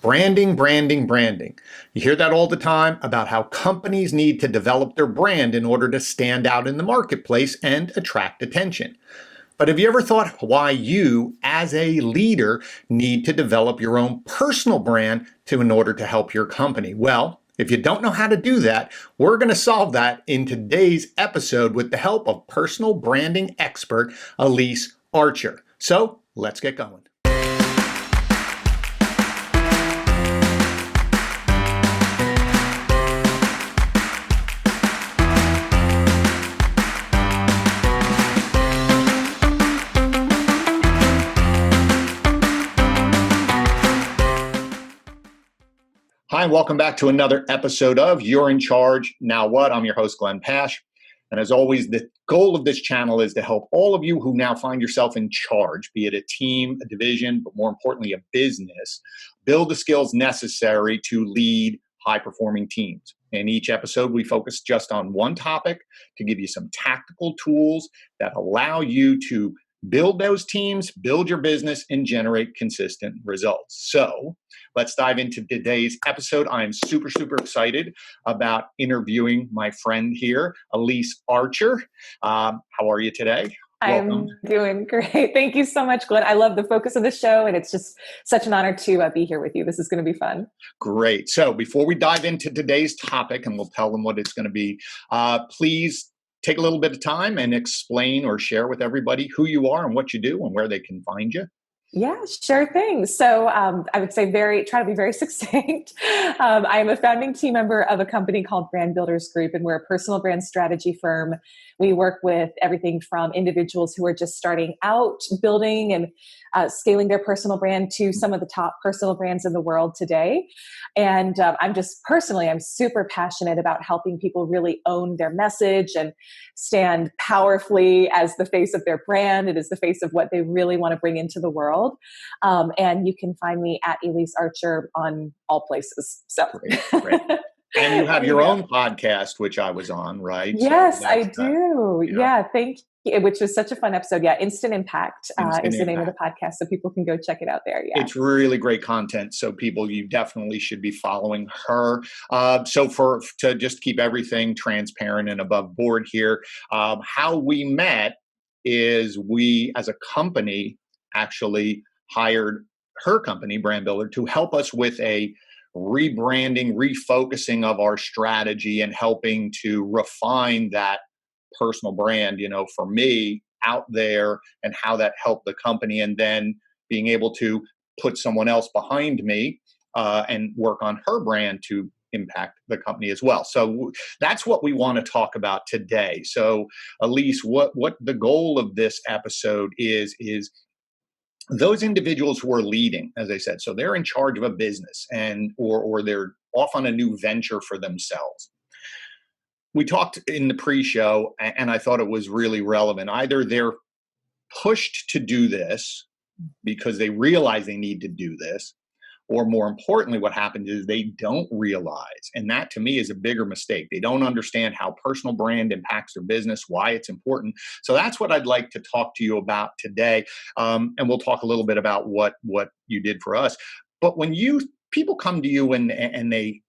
Branding, branding, branding. You hear that all the time about how companies need to develop their brand in order to stand out in the marketplace and attract attention. But have you ever thought why you, as a leader, need to develop your own personal brand in order to help your company? Well, if you don't know how to do that, we're going to solve that in today's episode with the help of personal branding expert Elyse Archer. So let's get going. Hi, and welcome back to another episode of You're in Charge, Now What? I'm your host, Glenn Pasch. And as always, the goal of this channel is to help all of you who now find yourself in charge, be it a team, a division, but more importantly, a business, build the skills necessary to lead high-performing teams. In each episode, we focus just on one topic to give you some tactical tools that allow you to build those teams, build your business, and generate consistent results. So let's dive into today's episode. I'm super excited about interviewing my friend here, Elyse Archer. How are you today? Welcome. I'm doing great. Thank you so much, Glenn. I love the focus of the show, and it's just such an honor to be here with you. This is going to be fun. Great. So before we dive into today's topic, and we'll tell them what it's going to be, please take a little bit of time and explain or share with everybody who you are and what you do and where they can find you. Yeah, sure thing. So I would say try to be very succinct. I am a founding team member of a company called Brand BuildersGroup, and we're a personal brand strategy firm. We work with everything from individuals who are just starting out building and scaling their personal brand to some of the top personal brands in the world today. And I'm super passionate about helping people really own their message and stand powerfully as the face of their brand. It is the face of what they really want to bring into the world. And you can find me at Elyse Archer on all places. So. Great. And you have your own podcast, which I was on, right? Yes, I do. Yeah, thank you. Which was such a fun episode. Yeah, Instant Impact is the name of the podcast, so people can go check it out there. Yeah, it's really great content. So you definitely should be following her. So to just keep everything transparent and above board here, how we met is we, as a company, actually hired her company, Brand Builder, to help us with a rebranding, refocusing of our strategy and helping to refine that personal brand, for me out there and how that helped the company, and then being able to put someone else behind me and work on her brand to impact the company as well. So that's what we want to talk about today. So Elyse, what the goal of this episode is those individuals who are leading, as I said, so they're in charge of a business or they're off on a new venture for themselves. We talked in the pre-show, and I thought it was really relevant. Either they're pushed to do this because they realize they need to do this, or more importantly, what happens is they don't realize. And that to me is a bigger mistake. They don't understand how personal brand impacts their business, why it's important. So that's what I'd like to talk to you about today. And we'll talk a little bit about what you did for us. But when people come to you and they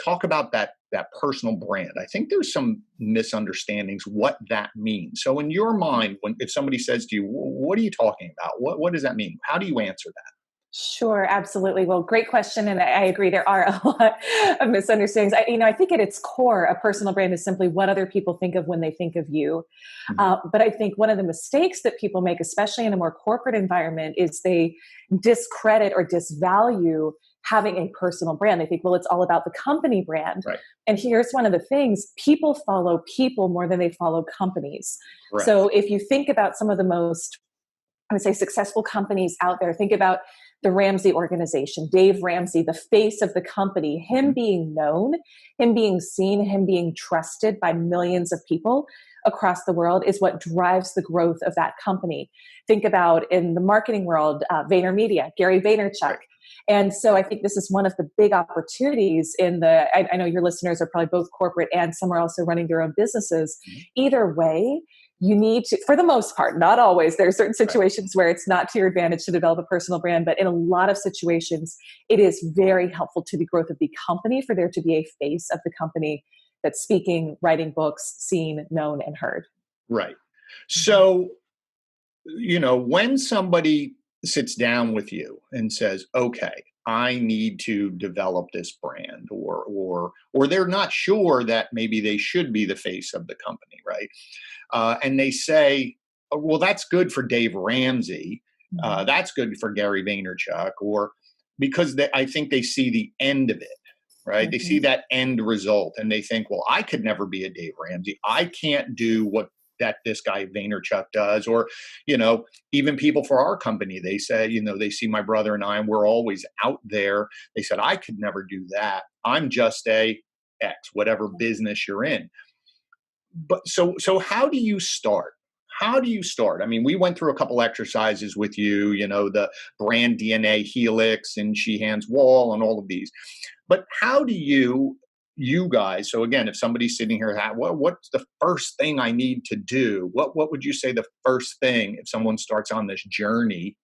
talk about that personal brand, I think there's some misunderstandings what that means. So in your mind, if somebody says to you, what are you talking about? What does that mean? How do you answer that? Sure, absolutely. Well, great question. And I agree, there are a lot of misunderstandings. I think at its core, a personal brand is simply what other people think of when they think of you. Mm-hmm. But I think one of the mistakes that people make, especially in a more corporate environment, is they discredit or disvalue having a personal brand. They think, well, it's all about the company brand. Right. And here's one of the things: people follow people more than they follow companies. Correct. So if you think about some of the most, I would say, successful companies out there, think about the Ramsey organization, Dave Ramsey, the face of the company, him being known, him being seen, him being trusted by millions of people across the world is what drives the growth of that company. Think about in the marketing world, VaynerMedia, Gary Vaynerchuk. And so I think this is one of the big opportunities I know your listeners are probably both corporate and some are also running their own businesses. Either way, you need to, for the most part, not always, there are certain situations where it's not to your advantage to develop a personal brand, but in a lot of situations, it is very helpful to the growth of the company for there to be a face of the company that's speaking, writing books, seen, known, and heard. Right. So, when somebody sits down with you and says, okay, I need to develop this brand, or they're not sure that maybe they should be the face of the company, right? And they say, oh, well, that's good for Dave Ramsey. That's good for Gary Vaynerchuk, or because I think they see the end of it, right? They see that end result and they think, well, I could never be a Dave Ramsey. I can't do what that this guy Vaynerchuk does, or, even people for our company, they say, they see my brother and I, and we're always out there. They said, I could never do that. I'm just a X, whatever business you're in. But so how do you start? How do you start? I mean, we went through a couple exercises with you, the brand DNA helix and Sheehan's wall and all of these. But how do you guys, so again, if somebody's sitting here, what's the first thing I need to do? What would you say the first thing if someone starts on this journey,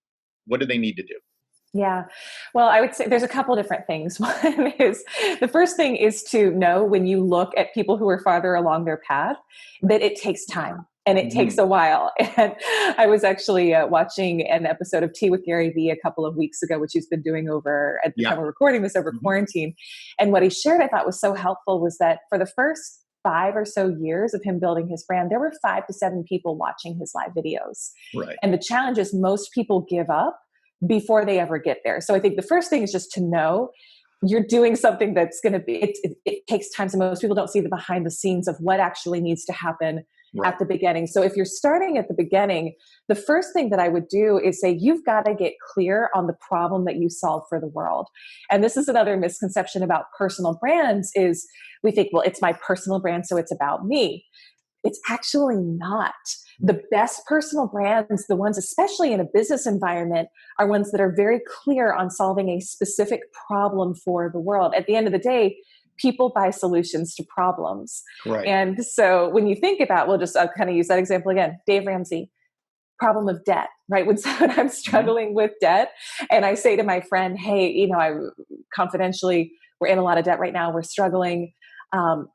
what do they need to do? Yeah. Well, I would say there's a couple different things. One is, the first thing is to know, when you look at people who are farther along their path, that it takes time and it takes a while. And I was actually watching an episode of Tea with Gary Vee a couple of weeks ago, which he's been doing over at the time we're recording this over quarantine. And what he shared, I thought was so helpful, was that for the first 5 or so years of him building his brand, there were 5 to 7 people watching his live videos. Right. And the challenge is most people give up before they ever get there. So I think the first thing is just to know you're doing something that's going to be, it takes time. So most people don't see the behind the scenes of what actually needs to happen at the beginning. So if you're starting at the beginning, the first thing that I would do is say, you've got to get clear on the problem that you solve for the world. And this is another misconception about personal brands, is we think, well, it's my personal brand, so it's about me. It's actually not. The best personal brands, the ones, especially in a business environment, are ones that are very clear on solving a specific problem for the world. At the end of the day, people buy solutions to problems. Right. And so when you think about, I'll kind of use that example again, Dave Ramsey, problem of debt, right? When I'm struggling with debt and I say to my friend, hey, I confidentially, we're in a lot of debt right now, we're struggling.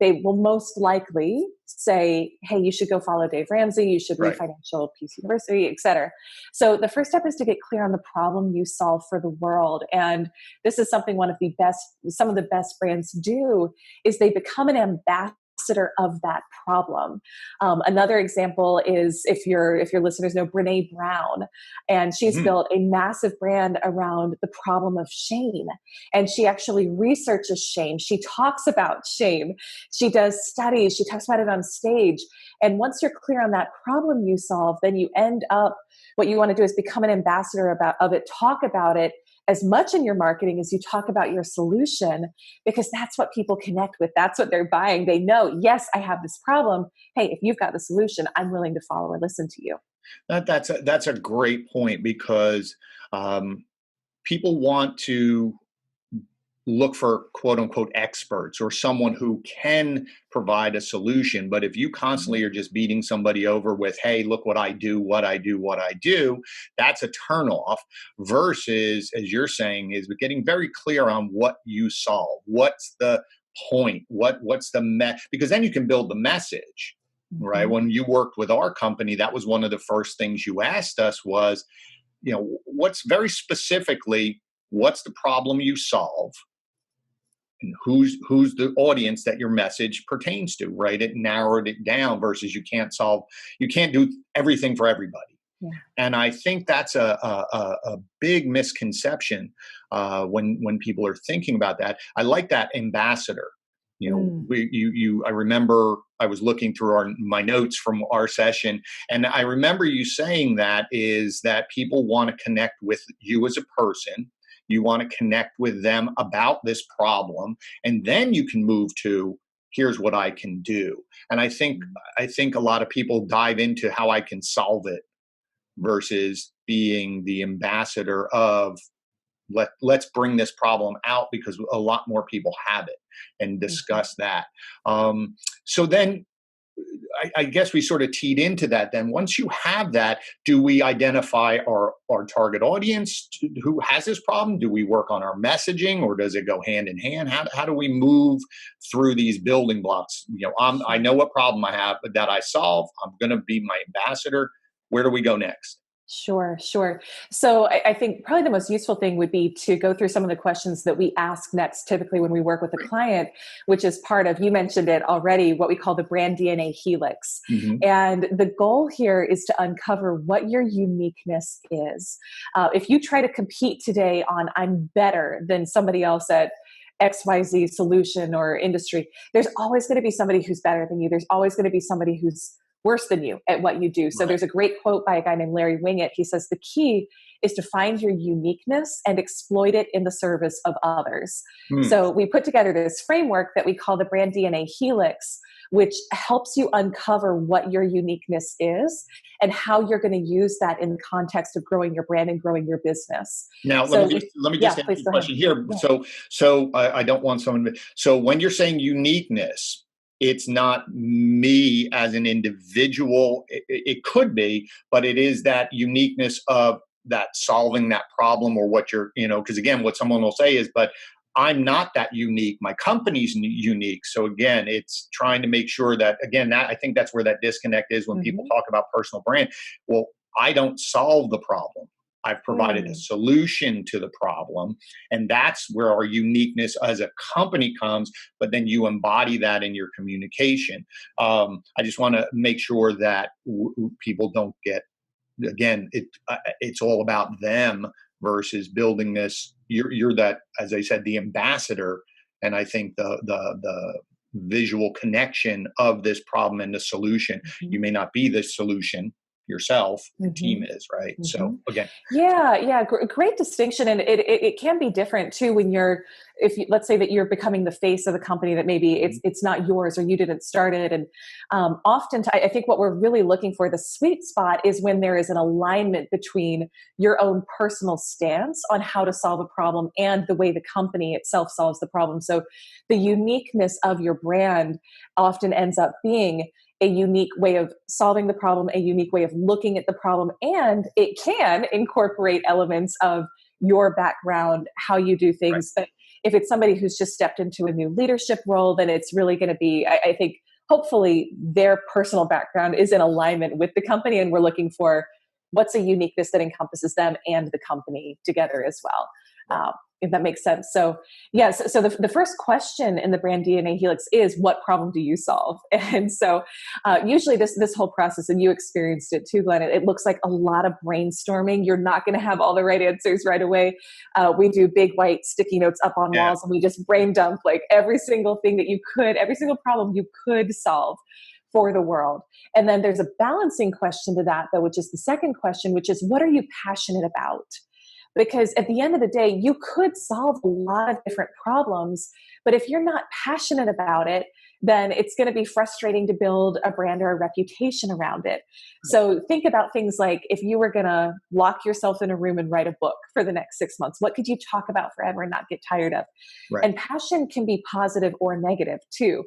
They will most likely say, hey, you should go follow Dave Ramsey, you should read Financial Peace University, et cetera. So the first step is to get clear on the problem you solve for the world. And this is something some of the best brands do, is they become an ambassador of that problem. Another example is, if your listeners know Brene Brown, and she's built a massive brand around the problem of shame. And she actually researches shame. She talks about shame. She does studies. She talks about it on stage. And once you're clear on that problem you solve, then you end up, what you want to do is become an ambassador of it, talk about it as much in your marketing as you talk about your solution, because that's what people connect with. That's what they're buying. They know, yes, I have this problem. Hey, if you've got the solution, I'm willing to follow or listen to you. That's a great point, because people want to look for quote unquote experts or someone who can provide a solution. But if you constantly are just beating somebody over with, hey, look what I do, that's a turnoff, versus, as you're saying, is getting very clear on what you solve. What's the point? What's the because then you can build the message, right? When you worked with our company, that was one of the first things you asked us was, what's very specifically, what's the problem you solve? And who's the audience that your message pertains to, right? It narrowed it down, versus you can't do everything for everybody. Yeah. And I think that's a big misconception when people are thinking about that. I like that ambassador. I remember I was looking through my notes from our session, and I remember you saying that people want to connect with you as a person. You want to connect with them about this problem, and then you can move to, here's what I can do. And I think a lot of people dive into how I can solve it versus being the ambassador of, let's bring this problem out because a lot more people have it, and discuss that. So then I guess we sort of teed into that. Then once you have that, do we identify our target audience who has this problem? Do we work on our messaging, or does it go hand in hand? How do we move through these building blocks? I know what problem I have, but that I solve. I'm going to be my ambassador. Where do we go next? Sure, sure. So I think probably the most useful thing would be to go through some of the questions that we ask next, typically when we work with a client, which is part of, you mentioned it already, what we call the brand DNA helix. Mm-hmm. And the goal here is to uncover what your uniqueness is. If you try to compete today on I'm better than somebody else at XYZ solution or industry, there's always going to be somebody who's better than you. There's always going to be somebody who's worse than you at what you do. So there's a great quote by a guy named Larry Wingett. He says, the key is to find your uniqueness and exploit it in the service of others. So we put together this framework that we call the brand DNA helix, which helps you uncover what your uniqueness is and how you're going to use that in the context of growing your brand and growing your business. Now, let me just ask you a question here. Yeah. So I don't want someone to, so when you're saying uniqueness, it's not me as an individual. It could be, but it is that uniqueness of that solving that problem, or what you're, because again, what someone will say is, but I'm not that unique. My company's unique. So again, it's trying to make sure that, again, that I think that's where that disconnect is when people talk about personal brand. Well, I don't solve the problem. I've provided a solution to the problem, and that's where our uniqueness as a company comes, but then you embody that in your communication. I just want to make sure that people don't get, again, it's all about them versus building this. You're that, as I said, the ambassador, and I think the visual connection of this problem and the solution. You may not be the solution yourself, the team is, right? So again, great distinction. And it can be different too when let's say that you're becoming the face of a company that maybe it's not yours, or you didn't start it. And often I think what we're really looking for, the sweet spot, is when there is an alignment between your own personal stance on how to solve a problem and the way the company itself solves the problem. So the uniqueness of your brand often ends up being a unique way of solving the problem, a unique way of looking at the problem, and it can incorporate elements of your background, how you do things. But if it's somebody who's just stepped into a new leadership role, then it's really going to be, I think, hopefully their personal background is in alignment with the company, and we're looking for what's a uniqueness that encompasses them and the company together as well. If that makes sense. So yes, so the first question in the brand DNA helix is, what problem do you solve? And so usually this whole process, and you experienced it too, Glenn, it looks like a lot of brainstorming. You're not going to have all the right answers right away. We do big white sticky notes up on walls, and we just brain dump like every single thing that every single problem you could solve for the world. And then there's a balancing question to that, though, which is the second question, which is, what are you passionate about? Because at the end of the day, you could solve a lot of different problems, but if you're not passionate about it, then it's going to be frustrating to build a brand or a reputation around it. So think about things like, if you were going to lock yourself in a room and write a book for the next 6 months, what could you talk about forever and not get tired of? And passion can be positive or negative too.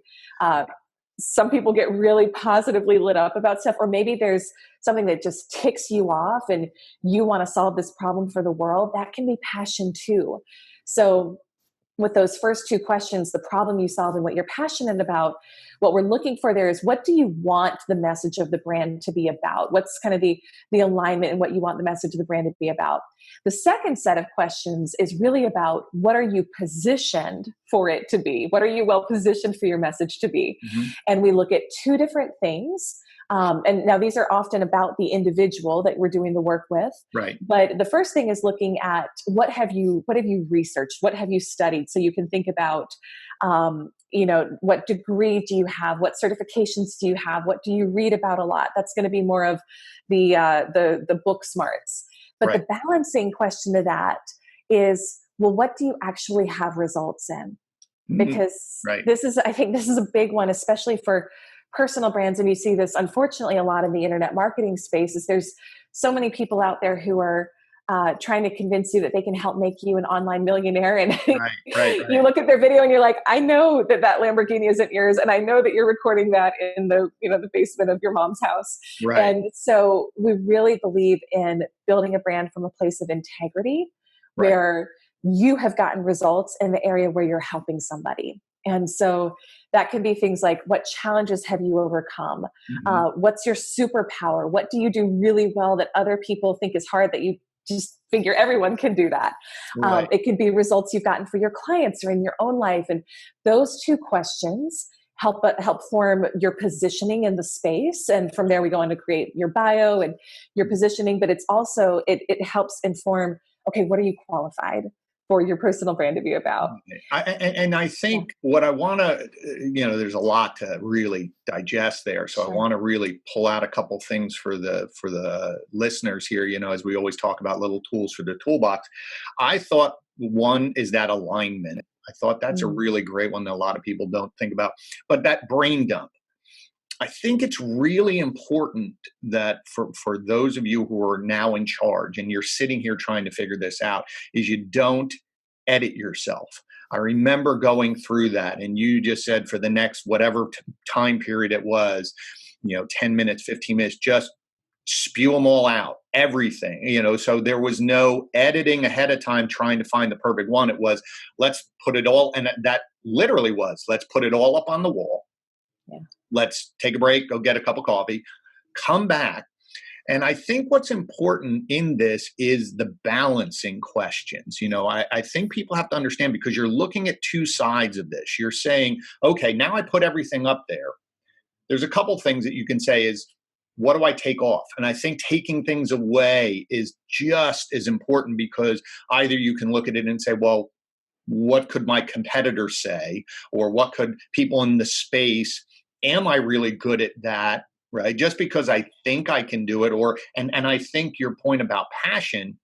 Some people get really positively lit up about stuff, or maybe there's something that just ticks you off and you want to solve this problem for the world. That can be passion too. So with those first two questions, the problem you solve and what you're passionate about, what we're looking for there is, what do you want the message of the brand to be about? What's kind of the alignment and what you want the message of the brand to be about? The second set of questions is really about, what are you positioned for it to be? What are you well positioned for your message to be? And we look at two different things. And now these are often about the individual that we're doing the work with. But the first thing is looking at, what have you researched? What have you studied? So you can think about, what degree do you have? What certifications do you have? What do you read about a lot? That's going to be more of the book smarts. But the balancing question to that is, well, what do you actually have results in? Because I think this is a big one, especially for personal brands. And you see this, unfortunately, a lot in the internet marketing space. Is there's so many people out there who are trying to convince you that they can help make you an online millionaire. And Right. you look at their video and you're like, I know that Lamborghini isn't yours. And I know that you're recording that in the basement of your mom's house. Right. And so we really believe in building a brand from a place of integrity, Right. where you have gotten results in the area where you're helping somebody. And so that can be things like, what challenges have you overcome? What's your superpower? What do you do really well that other people think is hard that you just figure everyone can do that? Right. It could be results you've gotten for your clients or in your own life. And those two questions help form your positioning in the space. And from there, we go on to create your bio and your positioning. But it's also, it helps inform, okay, what are you qualified for your personal brand to be about? I think what I want to, there's a lot to really digest there. So I want to really pull out a couple things for the listeners here, as we always talk about little tools for the toolbox. I thought one is that alignment. I thought that's a really great one that a lot of people don't think about, but that brain dump. I think it's really important that for those of you who are now in charge and you're sitting here trying to figure this out, is you don't edit yourself. I remember going through that, and you just said for the next whatever time period it was, 10 minutes, 15 minutes, just spew them all out, everything, so there was no editing ahead of time trying to find the perfect one. It was, let's put it all, and that literally was, let's put it all up on the wall. Yeah. Let's take a break, go get a cup of coffee, come back. And I think what's important in this is the balancing questions. I think people have to understand, because you're looking at two sides of this. You're saying, okay, now I put everything up there. There's a couple things that you can say is, what do I take off? And I think taking things away is just as important, because either you can look at it and say, well, what could my competitors say? Or what could people in the space, am I really good at that? Right? Just because I think I can do it, and I think your point about passion,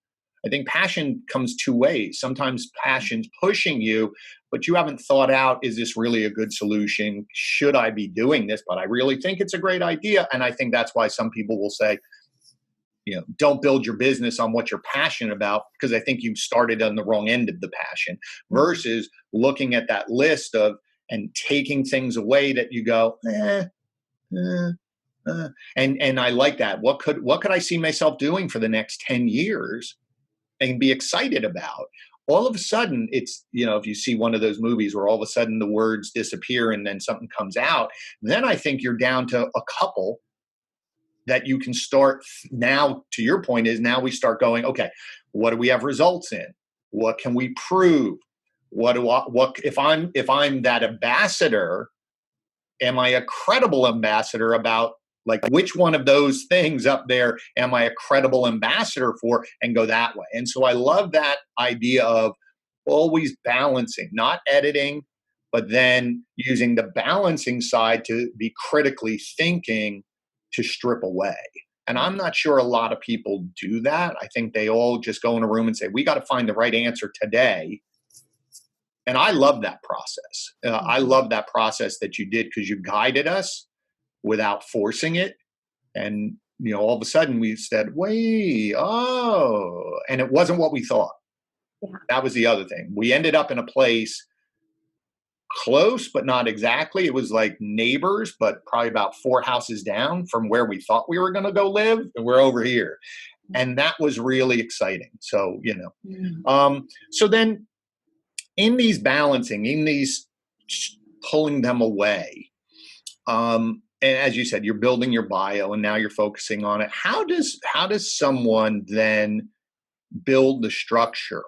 I think passion comes two ways. Sometimes passion's pushing you, but you haven't thought out, is this really a good solution? Should I be doing this? But I really think it's a great idea. And I think that's why some people will say, don't build your business on what you're passionate about, because I think you've started on the wrong end of the passion, versus looking at that list of and taking things away that you go, and I like that. What could I see myself doing for the next 10 years and be excited about? All of a sudden, it's, if you see one of those movies where all of a sudden the words disappear and then something comes out, then I think you're down to a couple that you can start now. To your point is, now we start going, okay, what do we have results in? What can we prove? What if I'm that ambassador, am I a credible ambassador about, like, which one of those things up there am I a credible ambassador for, and go that way. And so I love that idea of always balancing, not editing, but then using the balancing side to be critically thinking to strip away. And I'm not sure a lot of people do that. I think they all just go in a room and say, we got to find the right answer today. And I love that process. I love that process that you did, because you guided us without forcing it. And, all of a sudden we said, wait, and it wasn't what we thought. Yeah. That was the other thing. We ended up in a place close, but not exactly. It was like neighbors, but probably about 4 houses down from where we thought we were going to go live. And we're over here. And that was really exciting. So, so then in these balancing, in these pulling them away, and as you said, you're building your bio and now you're focusing on it. How does someone then build the structure?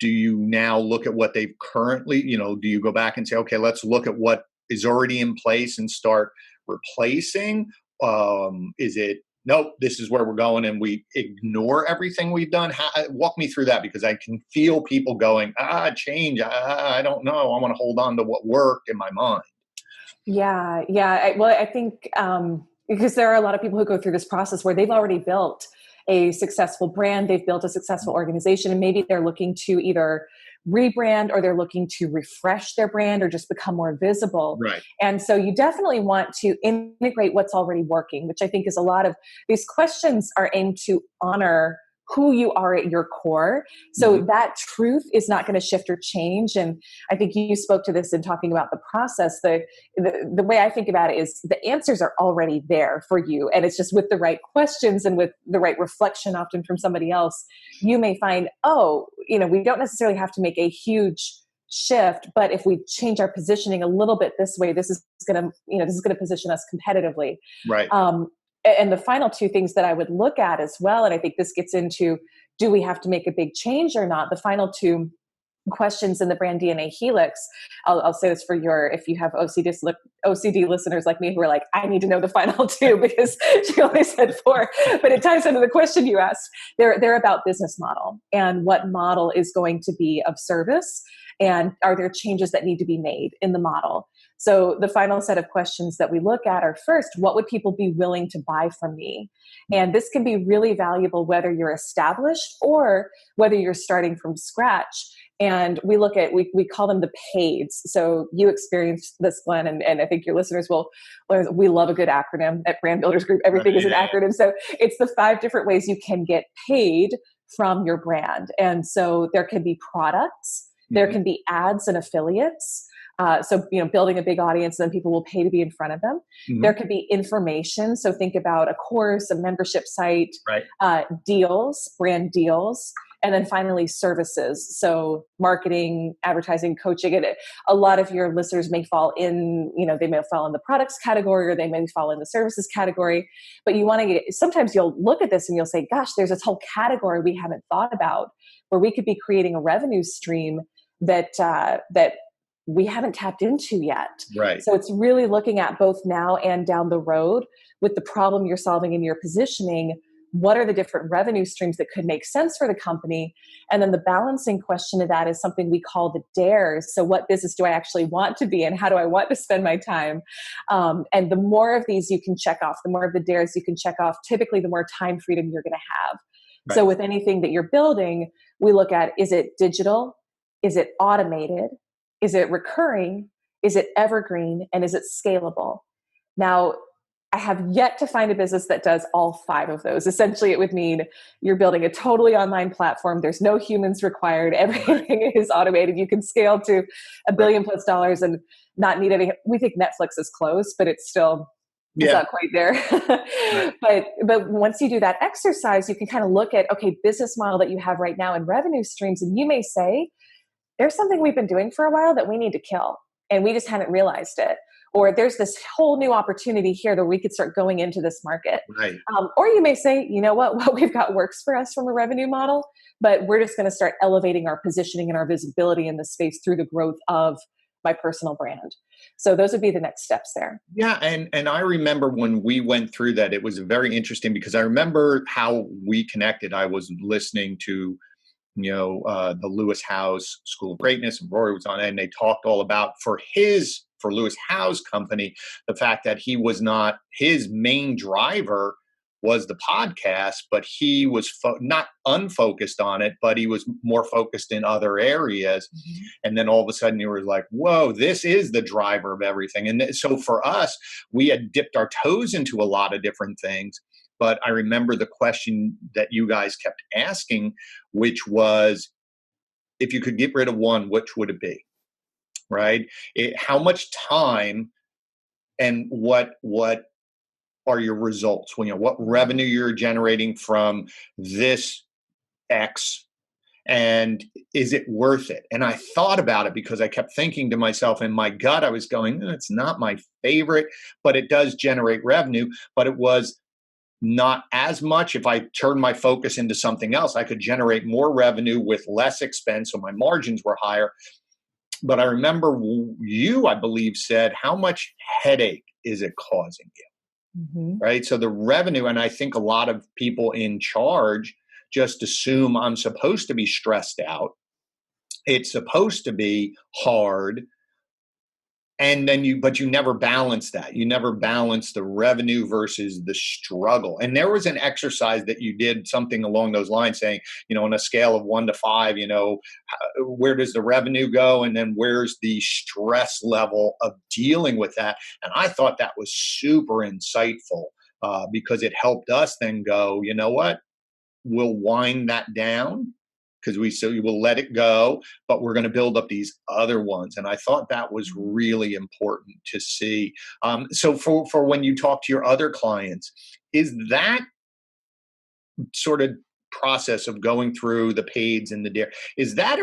Do you now look at what they've currently, do you go back and say, okay, let's look at what is already in place and start replacing? Is it, nope, this is where we're going, and we ignore everything we've done? Walk me through that, because I can feel people going, change. I don't know. I want to hold on to what worked in my mind. Yeah. I think because there are a lot of people who go through this process where they've already built a successful brand, they've built a successful organization, and maybe they're looking to either rebrand, or they're looking to refresh their brand, or just become more visible. Right. And so you definitely want to integrate what's already working, which I think is a lot of these questions are aimed to honor who you are at your core. So that truth is not going to shift or change. And I think you spoke to this in talking about the process. The way I think about it is the answers are already there for you. And it's just with the right questions and with the right reflection, often from somebody else, you may find, oh, we don't necessarily have to make a huge shift, but if we change our positioning a little bit this way, this is going to position us competitively. Right. And the final two things that I would look at as well, and I think this gets into, do we have to make a big change or not? The final two questions in the brand DNA helix. I'll say this for if you have OCD listeners like me who are like, I need to know the final two because she only said four, but it ties into the question you asked. They're about business model and what model is going to be of service, and are there changes that need to be made in the model? So the final set of questions that we look at are, first, what would people be willing to buy from me? And this can be really valuable whether you're established or whether you're starting from scratch. And we look at, we call them the PAIDs. So you experienced this, Glenn, and I think your listeners will learn. We love a good acronym at Brand Builders Group. Everything is an acronym. So it's the 5 different ways you can get paid from your brand. And so there can be products, there can be ads and affiliates. So, building a big audience, then people will pay to be in front of them. There could be information. So think about a course, a membership site, deals, brand deals, and then finally services. So marketing, advertising, coaching. And a lot of your listeners may fall in, they may fall in the products category or they may fall in the services category. But you want to sometimes you'll look at this and you'll say, gosh, there's this whole category we haven't thought about where we could be creating a revenue stream that we haven't tapped into yet. Right. So it's really looking at both now and down the road with the problem you're solving in your positioning. What are the different revenue streams that could make sense for the company? And then the balancing question of that is something we call the dares. So what business do I actually want to be in? How do I want to spend my time? And the more of these you can check off, the more of the dares you can check off, typically the more time freedom you're going to have. Right. So with anything that you're building, we look at, is it digital? Is it automated? Is it recurring? Is it evergreen? And is it scalable? Now, I have yet to find a business that does all 5 of those. Essentially, it would mean you're building a totally online platform. There's no humans required. Everything is automated. You can scale to $1 billion+ and not need any. We think Netflix is close, but it's still not quite there. But once you do that exercise, you can kind of look at, okay, business model that you have right now and revenue streams, and you may say, there's something we've been doing for a while that we need to kill, and we just hadn't realized it. Or there's this whole new opportunity here that we could start going into this market. Right. Or you may say, you know what we've got works for us from a revenue model, but we're just going to start elevating our positioning and our visibility in the space through the growth of my personal brand. So those would be the next steps there. Yeah. And I remember when we went through that, it was very interesting because I remember how we connected. I was listening to the Lewis Howes School of Greatness, and Rory was on it, and they talked all about for Lewis Howes' company, the fact that he was not, his main driver was the podcast, but he was not unfocused on it, but he was more focused in other areas. And then all of a sudden you were like, whoa, this is the driver of everything. And so for us, we had dipped our toes into a lot of different things. But I remember the question that you guys kept asking, which was, if you could get rid of one, which would it be? Right? How much time and what are your results? What revenue you're generating from this X, and is it worth it? And I thought about it because I kept thinking to myself, in my gut, I was going, it's not my favorite, but it does generate revenue. But it was not as much. If I turned my focus into something else, I could generate more revenue with less expense, so my margins were higher. But I remember you, I believe, said, how much headache is it causing you? Right? So the revenue, and I think a lot of people in charge just assume I'm supposed to be stressed out. It's supposed to be hard. And then but you never balance that. You never balance the revenue versus the struggle. And there was an exercise that you did, something along those lines, saying, on a scale of 1 to 5, where does the revenue go? And then where's the stress level of dealing with that? And I thought that was super insightful because it helped us then go, you know what? we'll wind that down because we will let it go, but we're going to build up these other ones. And I thought that was really important to see. So for when you talk to your other clients, is that sort of process of going through the paids and the dare, is that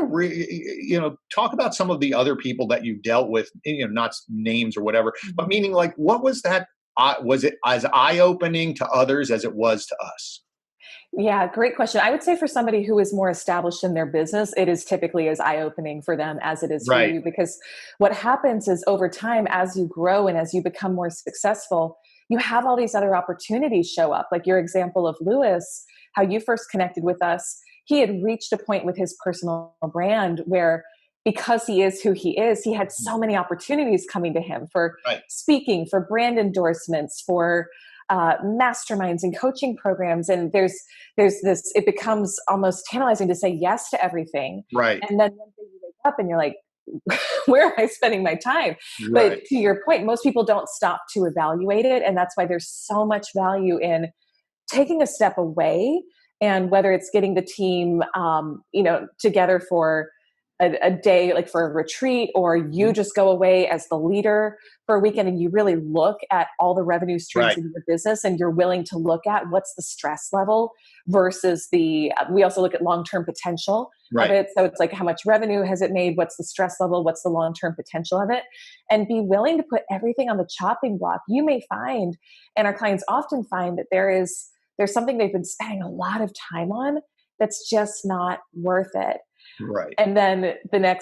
talk about some of the other people that you've dealt with, not names or whatever, but meaning like, what was that? Was it as eye-opening to others as it was to us? Yeah, great question. I would say for somebody who is more established in their business, it is typically as eye-opening for them as it is for Right. you, because what happens is over time, as you grow and as you become more successful, you have all these other opportunities show up. Like your example of Lewis, how you first connected with us, he had reached a point with his personal brand where, because he is who he is, he had so many opportunities coming to him for Right. speaking, for brand endorsements, for masterminds and coaching programs. And there's this, it becomes almost tantalizing to say yes to everything. Right. And then one day you wake up and you're like, where am I spending my time? But Right. to your point, most people don't stop to evaluate it. And that's why there's so much value in taking a step away. And whether it's getting the team, together for a day, like for a retreat, or you just go away as the leader for a weekend and you really look at all the revenue streams Right. in your business, and you're willing to look at what's the stress level versus we also look at long-term potential of Right. it. So it's like, how much revenue has it made? What's the stress level? What's the long-term potential of it? And be willing to put everything on the chopping block. You may find, and our clients often find, that there's something they've been spending a lot of time on that's just not worth it. Right. And then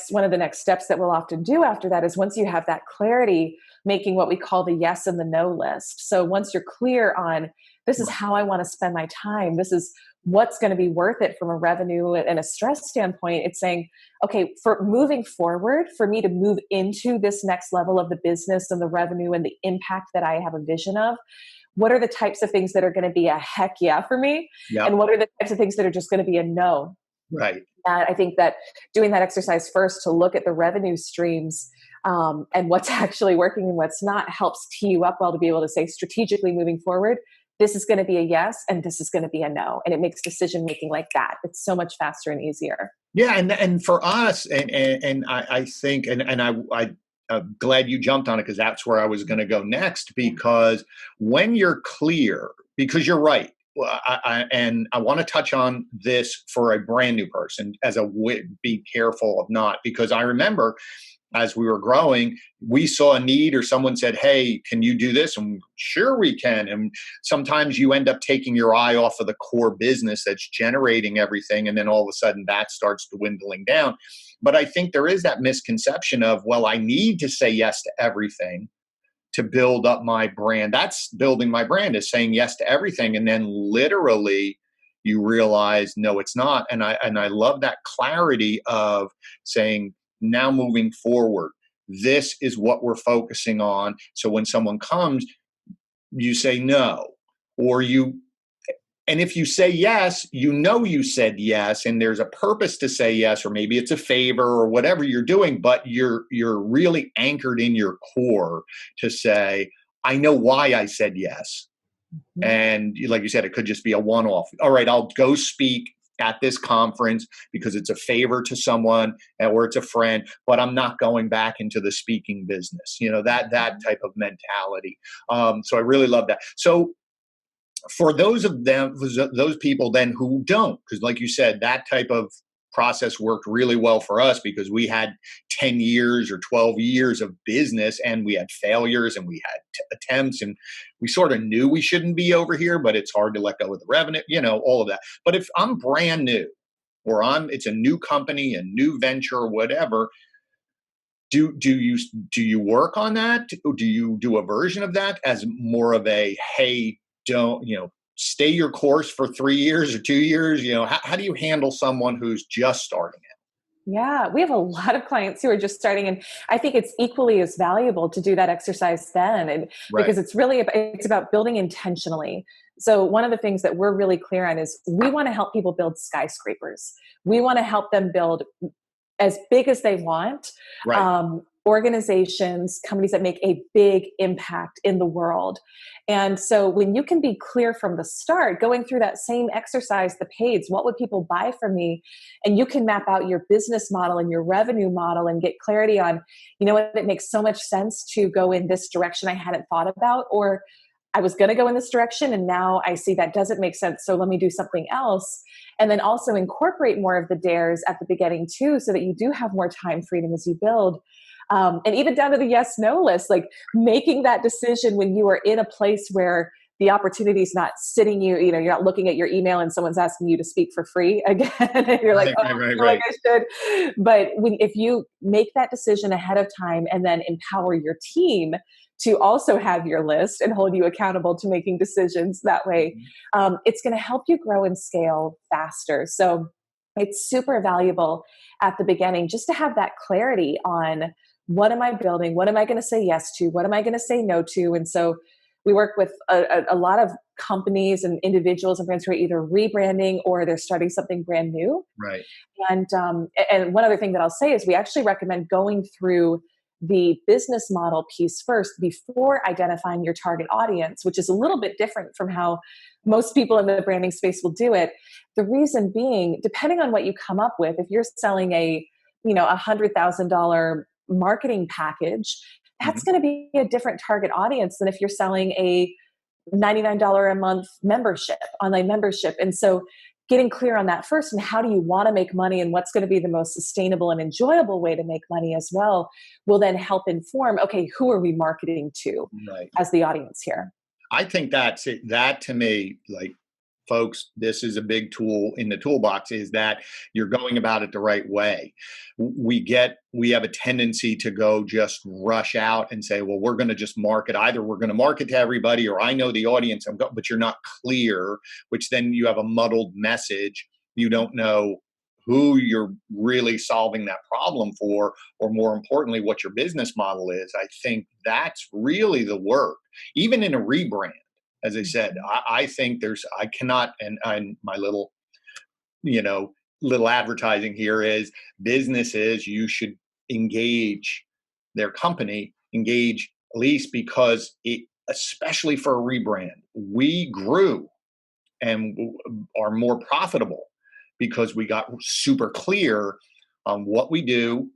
one of the next steps that we'll often do after that is, once you have that clarity, making what we call the yes and the no list. So once you're clear on, this is how I want to spend my time, this is what's going to be worth it from a revenue and a stress standpoint, it's saying, okay, for moving forward, for me to move into this next level of the business and the revenue and the impact that I have a vision of, what are the types of things that are going to be a heck yeah for me? Yep. And what are the types of things that are just going to be a no? Right. I think that doing that exercise first to look at the revenue streams and what's actually working and what's not helps tee you up well to be able to say strategically moving forward, this is going to be a yes and this is going to be a no. And it makes decision making like that. It's so much faster and easier. Yeah, and for us, and I think, and I'm glad you jumped on it, because that's where I was going to go next. Because when you're clear, because you're right, and I want to touch on this for a brand new person as be careful of not, because I remember as we were growing, we saw a need or someone said, hey, can you do this? And sure we can. And sometimes you end up taking your eye off of the core business that's generating everything. And then all of a sudden that starts dwindling down. But I think there is that misconception of, well, I need to say yes to everything to build up my brand. That's building my brand, is saying yes to everything. And then literally you realize, no, it's not. And I love that clarity of saying, now moving forward, this is what we're focusing on. So when someone comes, you say no, and if you say yes, you said yes, and there's a purpose to say yes, or maybe it's a favor or whatever you're doing, but you're really anchored in your core to say, I know why I said yes. Mm-hmm. And like you said, it could just be a one-off. All right, I'll go speak at this conference because it's a favor to someone or it's a friend, but I'm not going back into the speaking business. That type of mentality. So I really love that. So for those people then who don't, because like you said, that type of process worked really well for us because we had 10 years or 12 years of business, and we had failures and we had attempts, and we sort of knew we shouldn't be over here, but it's hard to let go of the revenue, all of that. But if I'm brand new, or it's a new company, a new venture, or whatever, do you work on that? Do you do a version of that as more of a, hey, don't, stay your course for 3 years or 2 years? How do you handle someone who's just starting it? Yeah, we have a lot of clients who are just starting, and I think it's equally as valuable to do that exercise then, and Right. because it's about building intentionally. So one of the things that we're really clear on is we want to help people build skyscrapers. We want to help them build as big as they want, Right. organizations, companies that make a big impact in the world. And so when you can be clear from the start, going through that same exercise, the PAIDs, what would people buy from me? And you can map out your business model and your revenue model and get clarity on, you know what, it makes so much sense to go in this direction I hadn't thought about, or I was going to go in this direction and now I see that doesn't make sense. So let me do something else. And then also incorporate more of the dares at the beginning too, so that you do have more time freedom as you build. And even down to the yes, no list, like making that decision when you are in a place where the opportunity is not sitting you're not looking at your email and someone's asking you to speak for free again. And you're like, oh, I feel like I should. But if you make that decision ahead of time and then empower your team to also have your list and hold you accountable to making decisions that way, it's going to help you grow and scale faster. So it's super valuable at the beginning just to have that clarity on, what am I building? What am I going to say yes to? What am I going to say no to? And so we work with a lot of companies and individuals and brands who are either rebranding or they're starting something brand new. Right. And one other thing that I'll say is we actually recommend going through the business model piece first before identifying your target audience, which is a little bit different from how most people in the branding space will do it. The reason being, depending on what you come up with, if you're selling a $100,000 marketing package, that's going to be a different target audience than if you're selling a $99 a month membership, online membership. And so getting clear on that first, and how do you want to make money and what's going to be the most sustainable and enjoyable way to make money as well, will then help inform, okay, who are we marketing to as the audience here? I think that's it. That to me, like, folks, this is a big tool in the toolbox, is that you're going about it the right way. We have a tendency to go just rush out and say, well, we're going to just market. Either we're going to market to everybody, or I know the audience, but you're not clear, which then you have a muddled message. You don't know who you're really solving that problem for, or more importantly, what your business model is. I think that's really the work, even in a rebrand. As I said, I think I cannot, and my little, little advertising here is, businesses, you should engage their company, engage Elyse, because especially for a rebrand, we grew and are more profitable because we got super clear on what we do,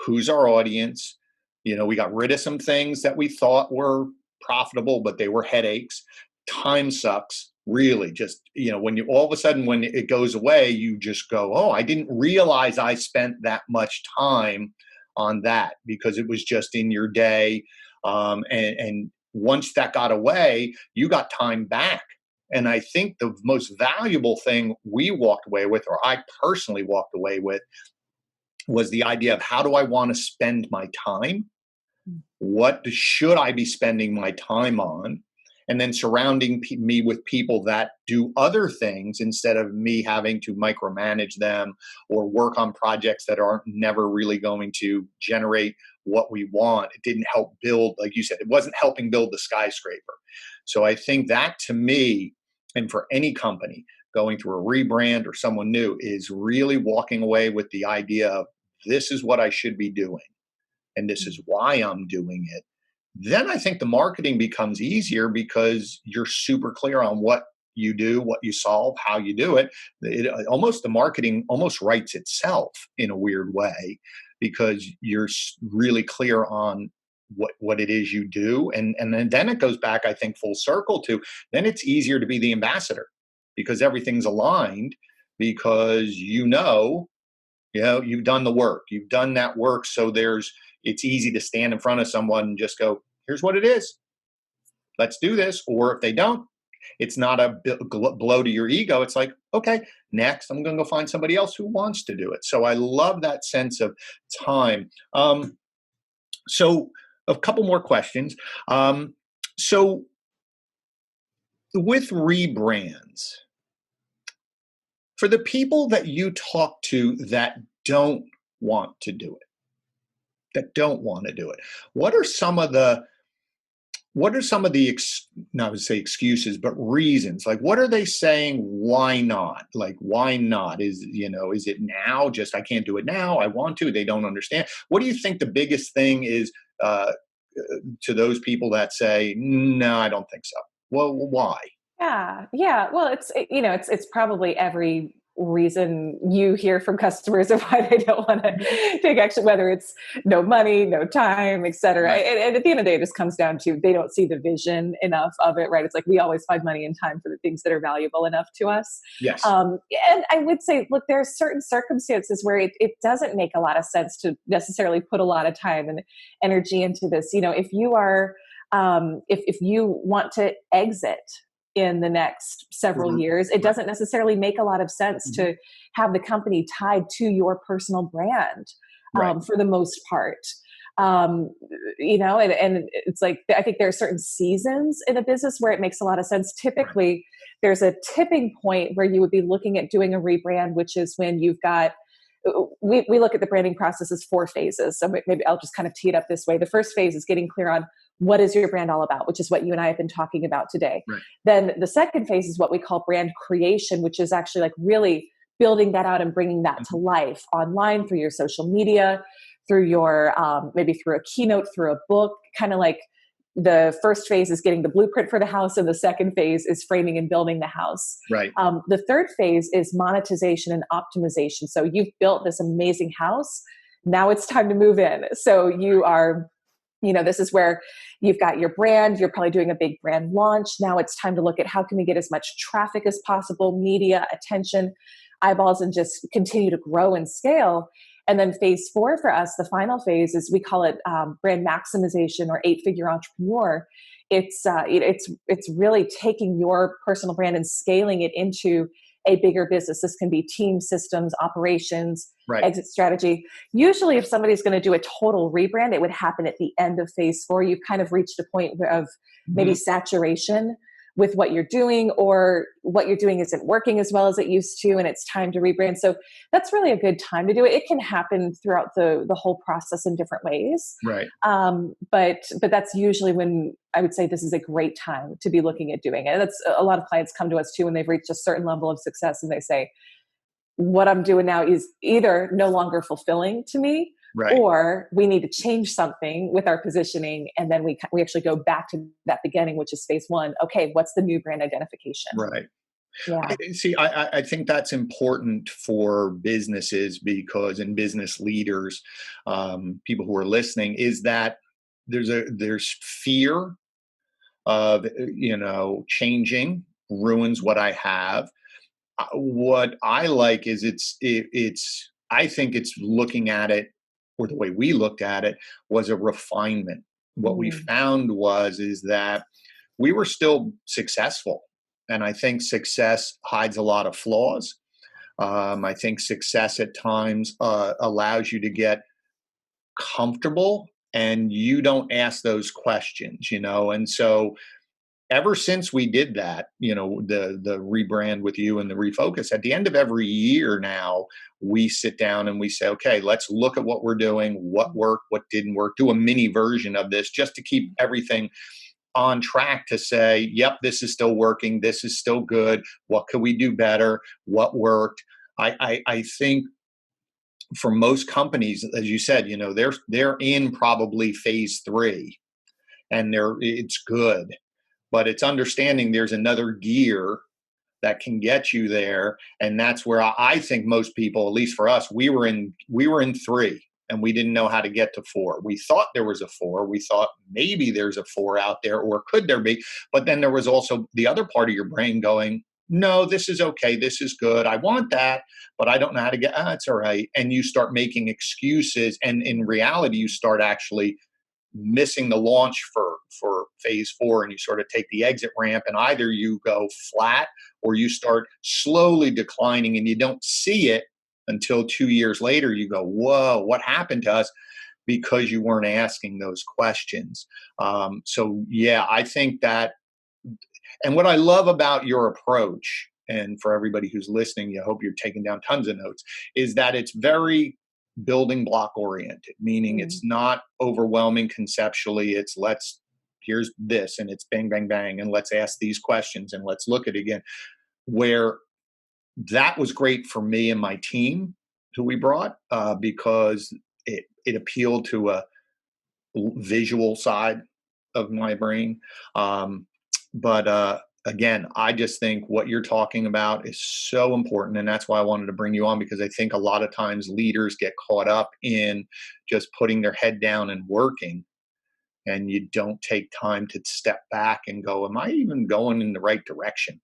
who's our audience. We got rid of some things that we thought were profitable, but they were headaches. Time sucks, really. Just, when you all of a sudden, when it goes away, you just go, oh, I didn't realize I spent that much time on that, because it was just in your day. And once that got away, you got time back. And I think the most valuable thing we walked away with, or I personally walked away with, was the idea of, how do I want to spend my time? What should I be spending my time on? And then surrounding me with people that do other things, instead of me having to micromanage them or work on projects that aren't never really going to generate what we want. It didn't help build, like you said, it wasn't helping build the skyscraper. So I think that, to me, and for any company going through a rebrand or someone new, is really walking away with the idea of, this is what I should be doing, and this is why I'm doing it. Then I think the marketing becomes easier, because you're super clear on what you do, what you solve, how you do it. The marketing almost writes itself in a weird way, because you're really clear on what it is you do. And then it goes back, I think, full circle to, then it's easier to be the ambassador, because everything's aligned, because you've done the work, you've done that work. So it's easy to stand in front of someone and just go, here's what it is. Let's do this. Or if they don't, it's not a blow to your ego. It's like, okay, next, I'm going to go find somebody else who wants to do it. So I love that sense of time. So a couple more questions. So with rebrands, for the people that you talk to that don't want to do it, what are some of the what are some of the, not to say excuses, but reasons? Like, what are they saying? Why not? Like, why not? Is it now? Just, I can't do it now. I want to. They don't understand. What do you think the biggest thing is uh, to those people that say, no, I don't think so? Well, why? Yeah. Well, it's probably every reason you hear from customers of why they don't want to take action, whether it's no money, no time, et cetera. Right. And at the end of the day, it just comes down to they don't see the vision enough of it, right? It's like we always find money and time for the things that are valuable enough to us. Yes. And I would say, look, there are certain circumstances where it doesn't make a lot of sense to necessarily put a lot of time and energy into this. If you are, if you want to exit in the next several years, it doesn't necessarily make a lot of sense to have the company tied to your personal brand for the most part. And it's like, I think there are certain seasons in a business where it makes a lot of sense. Typically, there's a tipping point where you would be looking at doing a rebrand, which is when you've got, we look at the branding process as 4 phases. So maybe I'll just kind of tee it up this way. The first phase is getting clear on what is your brand all about, which is what you and I have been talking about today. Right. Then the second phase is what we call brand creation, which is actually like really building that out and bringing that to life online through your social media, through your, maybe through a keynote, through a book, kind of like the first phase is getting the blueprint for the house, and the second phase is framing and building the house. Right. The third phase is monetization and optimization. So you've built this amazing house. Now it's time to move in. So you are, this is where you've got your brand. You're probably doing a big brand launch. Now it's time to look at how can we get as much traffic as possible, media, attention, eyeballs, and just continue to grow and scale. And then phase 4 for us, the final phase, is we call it brand maximization or 8-figure entrepreneur. It's really taking your personal brand and scaling it into a bigger business. This can be team, systems, operations, exit strategy. Usually if somebody's going to do a total rebrand, it would happen at the end of phase 4. You've kind of reached a point of maybe saturation with what you're doing, or what you're doing isn't working as well as it used to, and it's time to rebrand. So that's really a good time to do it. It can happen throughout the whole process in different ways. Right. But that's usually when I would say this is a great time to be looking at doing it. That's a lot of clients come to us too when they've reached a certain level of success, and they say, what I'm doing now is either no longer fulfilling to me, or we need to change something with our positioning. And then we actually go back to that beginning, which is phase 1. Okay, what's the new brand identification? Right. Yeah. I think that's important for businesses, because, and business leaders, people who are listening, is that there's fear of, changing ruins what I have. What I like is I think it's looking at it, or the way we looked at it, was a refinement. What we found is that we were still successful. And I think success hides a lot of flaws. I think success at times allows you to get comfortable, and you don't ask those questions, And so ever since we did that, the rebrand with you and the refocus, at the end of every year now, we sit down and we say, okay, let's look at what we're doing, what worked, what didn't work, do a mini version of this just to keep everything on track, to say, yep, this is still working, this is still good, what could we do better, what worked. I think for most companies, as you said, they're in probably phase 3, and it's good. But it's understanding there's another gear that can get you there. And that's where I think most people, at least for us, we were in 3, and we didn't know how to get to 4. We thought there was a 4. We thought maybe there's a 4 out there, or could there be? But then there was also the other part of your brain going, no, this is okay. This is good. I want that, but I don't know how to get, it's all right. And you start making excuses. And in reality, you start actually missing the launch for phase 4, and you sort of take the exit ramp, and either you go flat or you start slowly declining, and you don't see it until 2 years later. You go, whoa, what happened to us? Because you weren't asking those questions. So yeah, I think that, and what I love about your approach, and for everybody who's listening, I hope you're taking down tons of notes, is that it's very building block oriented, meaning it's not overwhelming conceptually. It's let's here's this, and it's bang, bang, bang, and let's ask these questions and let's look at it again. Where that was great for me and my team who we brought, because it appealed to a visual side of my brain. But again, I just think what you're talking about is so important. And that's why I wanted to bring you on, because I think a lot of times leaders get caught up in just putting their head down and working. And you don't take time to step back and go, am I even going in the right direction?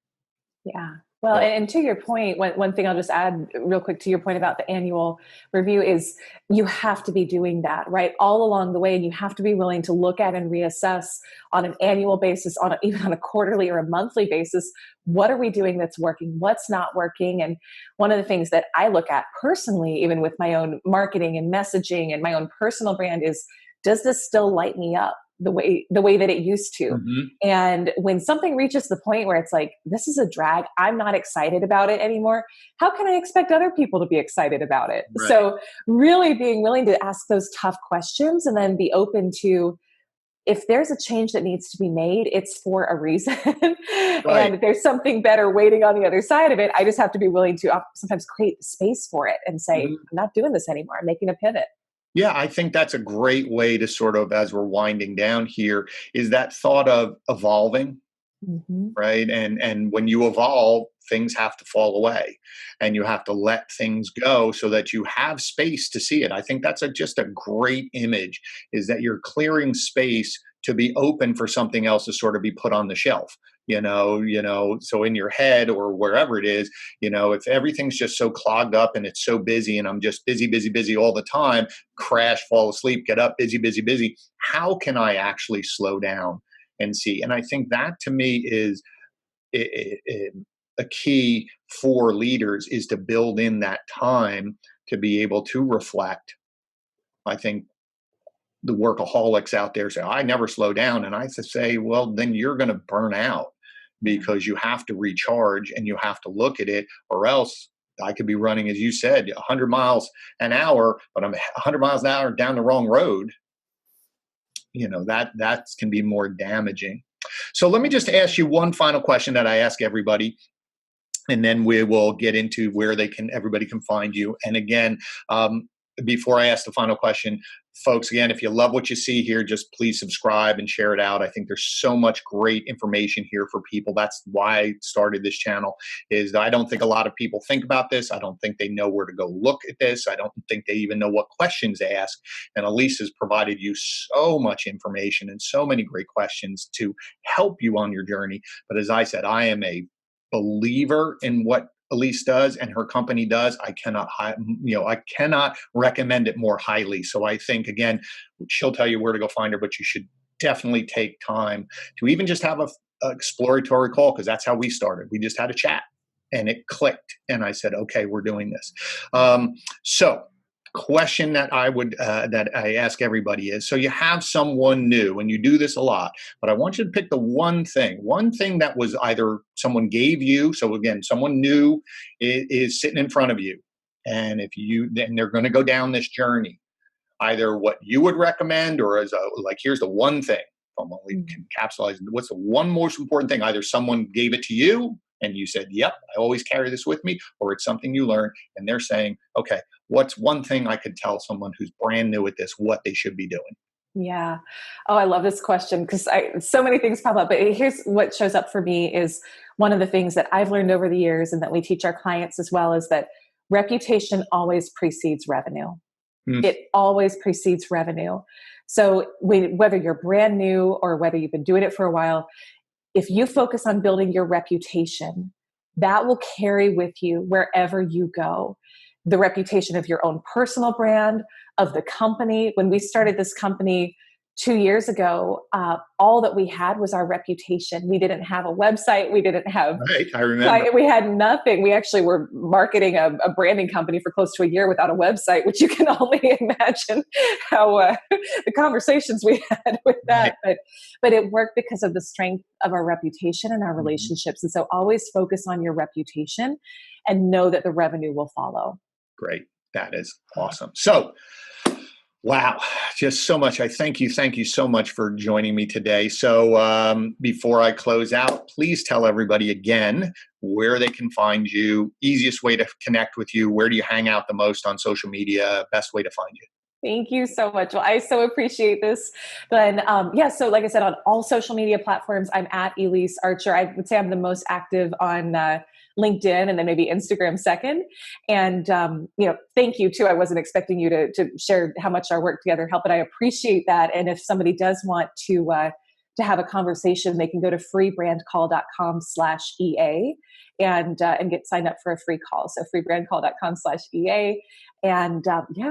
Yeah. Well, Or, and to your point, one thing I'll just add real quick to your point about the annual review is you have to be doing that, right? All along the way, and you have to be willing to look at and reassess on an annual basis, even on a quarterly or a monthly basis. What are we doing that's working? What's not working? And one of the things that I look at personally, even with my own marketing and messaging and my own personal brand, is, does this still light me up the way that it used to? mm-hmm. And when something reaches the point where it's like, this is a drag, I'm not excited about it anymore, how can I expect other people to be excited about it? Right. So really being willing to ask those tough questions and then be open to, if there's a change that needs to be made, it's for a reason. Right. And there's something better waiting on the other side of it. I just have to be willing to sometimes create space for it and say, Mm-hmm. I'm not doing this anymore. I'm making a pivot. Yeah, I think that's a great way to sort of, as we're winding down here, is that thought of evolving, Mm-hmm. right? And when you evolve, things have to fall away, and you have to let things go so that you have space to see it. I think that's just a great image, is that you're clearing space to be open for something else to sort of be put on the shelf. So in your head or wherever it is, if everything's just so clogged up and it's so busy and I'm just busy, busy, busy all the time, crash, fall asleep, get up, busy, busy, busy. How can I actually slow down and see? And I think that to me is a key for leaders, is to build in that time to be able to reflect. I think the workaholics out there say, I never slow down. And I say, well, then you're going to burn out, because you have to recharge and you have to look at it, or else I could be running, as you said, 100 miles an hour, but I'm 100 miles an hour down the wrong road. That can be more damaging. So let me just ask you one final question that I ask everybody, and then we will get into where everybody can find you. And again, before I ask the final question, folks, again, if you love what you see here, just please subscribe and share it out. I think there's so much great information here for people. That's why I started this channel, is that I don't think a lot of people think about this. I don't think they know where to go look at this. I don't think they even know what questions to ask. And Elyse has provided you so much information and so many great questions to help you on your journey. But as I said, I am a believer in what Elyse does and her company does. I cannot recommend it more highly. So I think, again, she'll tell you where to go find her, but you should definitely take time to even just have a exploratory call, because that's how we started. We just had a chat and it clicked, and I said, okay, we're doing this. So question that I ask everybody is, so you have someone new, and you do this a lot, but I want you to pick the one thing that was either someone gave you. So again, someone new is sitting in front of you, and then they're going to go down this journey, either what you would recommend, or as here's the one thing. We can capsulize. What's the one most important thing? Either someone gave it to you and you said, yep, I always carry this with me, or it's something you learned and they're saying, okay, what's one thing I could tell someone who's brand new at this, what they should be doing? Yeah. Oh, I love this question, because so many things pop up. But here's what shows up for me is one of the things that I've learned over the years, and that we teach our clients as well, is that reputation always precedes revenue. It always precedes revenue. So whether you're brand new or whether you've been doing it for a while, if you focus on building your reputation, that will carry with you wherever you go. The reputation of your own personal brand, of the company. When we started this company 2 years ago, all that we had was our reputation. We didn't have a website. We didn't have, right, I remember. We had nothing. We actually were marketing a branding company for close to a year without a website, which you can only imagine how the conversations we had with that. Right. But it worked because of the strength of our reputation and our relationships. And so always focus on your reputation and know that the revenue will follow. Great. That is awesome. So, wow, just so much. I thank you. Thank you so much for joining me today. So before I close out, please tell everybody again where they can find you, easiest way to connect with you, where do you hang out the most on social media, best way to find you. Thank you so much. Well, I so appreciate this, Glenn. So like I said, on all social media platforms, I'm at Elyse Archer. I would say I'm the most active on LinkedIn, and then maybe Instagram second. And thank you too. I wasn't expecting you to share how much our work together helped, but I appreciate that. And if somebody does want to have a conversation, they can go to freebrandcall.com/EA and get signed up for a free call. So freebrandcall.com/EA. And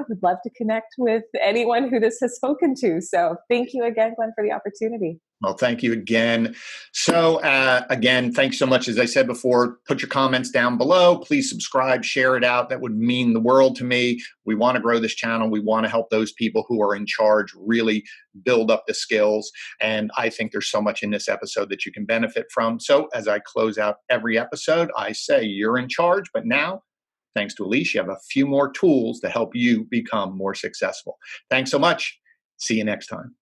we'd love to connect with anyone who this has spoken to. So thank you again, Glenn, for the opportunity. Well, thank you again. So again, thanks so much. As I said before, put your comments down below. Please subscribe, share it out. That would mean the world to me. We want to grow this channel. We want to help those people who are in charge really build up the skills. And I think there's so much in this episode that you can benefit from. So as I close out every episode, I say you're in charge, but now, thanks to Elyse, you have a few more tools to help you become more successful. Thanks so much. See you next time.